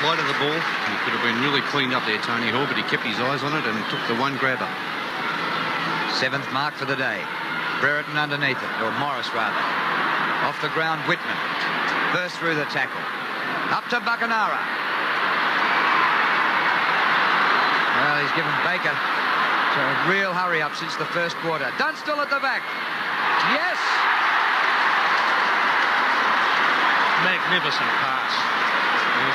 flight of the ball. He could have been really cleaned up there, Tony Hall, but he kept his eyes on it and took the one grabber. 7th mark for the day. Brereton underneath it, or Morris rather. Off the ground, Whitman. Burst through the tackle. Up to Buckenara. Well, he's given Baker a real hurry-up since the first quarter. Dunstall at the back. Yes! Magnificent pass.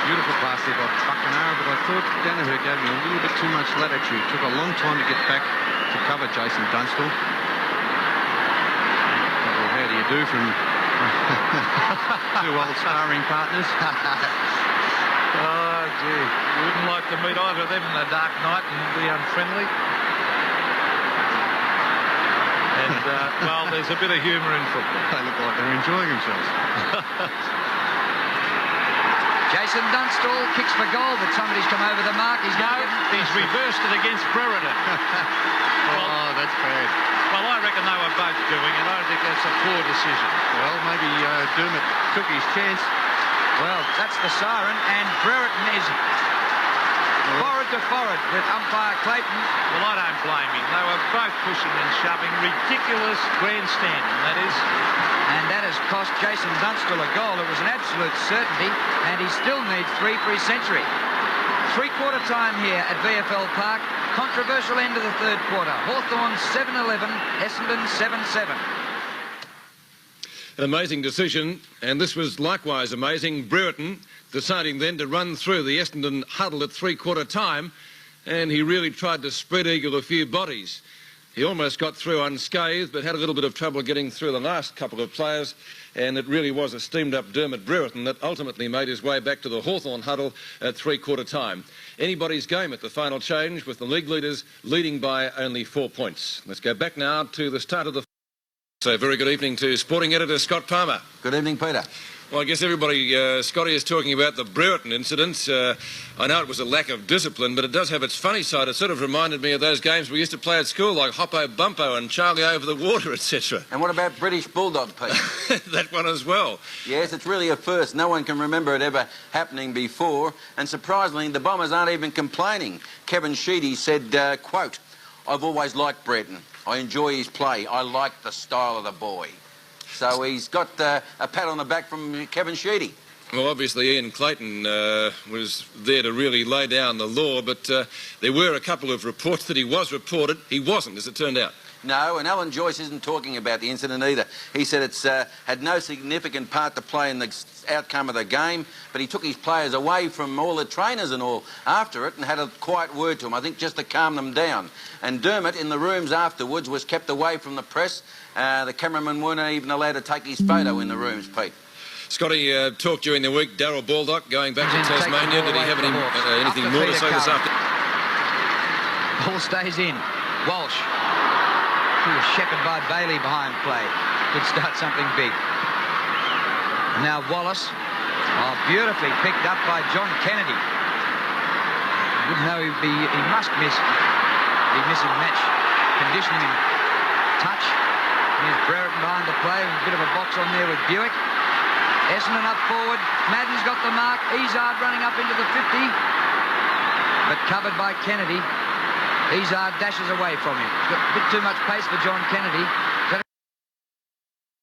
Beautiful pass there by Buckenara, but I thought Danaher gave him a little bit too much latitude. Took a long time to get back to cover Jason Dunstall. Well, how do you do from two old sparring partners? Oh, gee. You wouldn't like to meet either of them in a dark night and be unfriendly. And, well, there's a bit of humour in football. They look like they're enjoying themselves. Jason Dunstall kicks for goal, but somebody's come over the mark. He's reversed it against Brereton. Oh, that's bad. Well, I reckon they were both doing it. I think that's a poor decision. Well, maybe Dermott took his chance. Well, that's the siren, and Brereton is forward to forward with umpire Clayton. Well, I don't blame him. They were both pushing and shoving. Ridiculous grandstanding, that is. And that has cost Jason Dunstall a goal. It was an absolute certainty, and he still needs 3 for his century. 3-quarter time here at VFL Park. Controversial end of the 3rd quarter. Hawthorn 7-11, Essendon 7-7. An amazing decision, and this was likewise amazing. Brereton deciding then to run through the Essendon huddle at 3-quarter time, and he really tried to spread eagle a few bodies. He almost got through unscathed, but had a little bit of trouble getting through the last couple of players, and it really was a steamed-up Dermott Brereton that ultimately made his way back to the Hawthorn huddle at 3-quarter time. Anybody's game at the final change, with the league leaders leading by only 4 points. Let's go back now to the start of the... So, very good evening to sporting editor Scott Palmer. Good evening, Peter. Well, I guess everybody, Scotty, is talking about the Brereton incident. I know it was a lack of discipline, but it does have its funny side. It sort of reminded me of those games we used to play at school, like Hoppo Bumpo and Charlie Over the Water, etc. And what about British Bulldog, Pete? That one as well. Yes, it's really a first. No one can remember it ever happening before. And surprisingly, the Bombers aren't even complaining. Kevin Sheedy said, quote, "I've always liked Brereton. I enjoy his play. I like the style of the boy." So he's got a pat on the back from Kevin Sheedy. Well, obviously Ian Clayton was there to really lay down the law, but there were a couple of reports that he was reported. He wasn't, as it turned out. No, and Alan Joyce isn't talking about the incident either. He said it's had no significant part to play in the outcome of the game, but he took his players away from all the trainers and all after it and had a quiet word to them, I think, just to calm them down. And Dermott, in the rooms afterwards, was kept away from the press. The cameramen weren't even allowed to take his photo in the rooms, Pete. Scotty, talked during the week, Darryl Baldock going back to Tasmania. Did he have anything more to say this afternoon? Ball stays in. Walsh. He was shepherded by Bailey behind play. Could start something big. And now Wallace. Oh, beautifully picked up by John Kennedy. Wouldn't know he must miss. Be missing match conditioning and touch. Here's Brereton behind the play. A bit of a box on there with Buick. Essendon up forward. Madden's got the mark. Izard running up into the 50. But covered by Kennedy. Izard dashes away from him. He's got a bit too much pace for John Kennedy.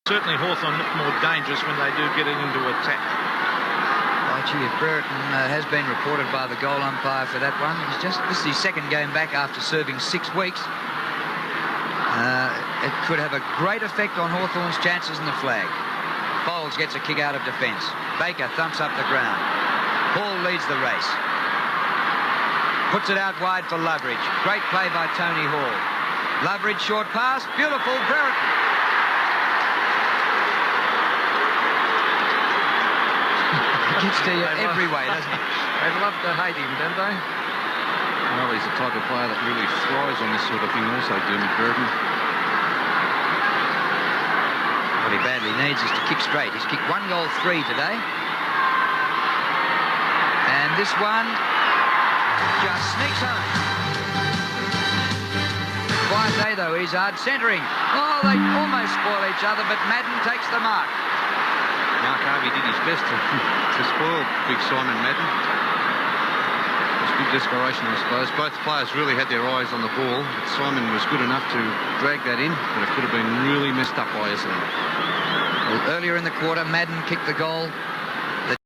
Certainly Hawthorn look more dangerous when they do get it into attack. Oh, gee, if Brereton has been reported by the goal umpire for that one. This is his 2nd game back after serving 6 weeks. It could have a great effect on Hawthorn's chances in the flag. Bowles gets a kick out of defence. Baker thumps up the ground. Hall leads the race. Puts it out wide for Loveridge. Great play by Tony Hall. Loveridge short pass. Beautiful Brereton. Gets to you every way, doesn't he? They love to hate him, don't they? Well, he's the type of player that really thrives on this sort of thing also, Dermott Brereton. What he badly needs is to kick straight. He's kicked 1 goal 3 today. And this one just sneaks home. Quiet day, though. Izard centering. Oh, they almost spoil each other, but Madden takes the mark. Mark Harvey did his best to spoil Big Simon Madden. desperation, I suppose. Both players really had their eyes on the ball. But Simon was good enough to drag that in, but it could have been really messed up by Essendon. Well, earlier in the quarter, Madden kicked the goal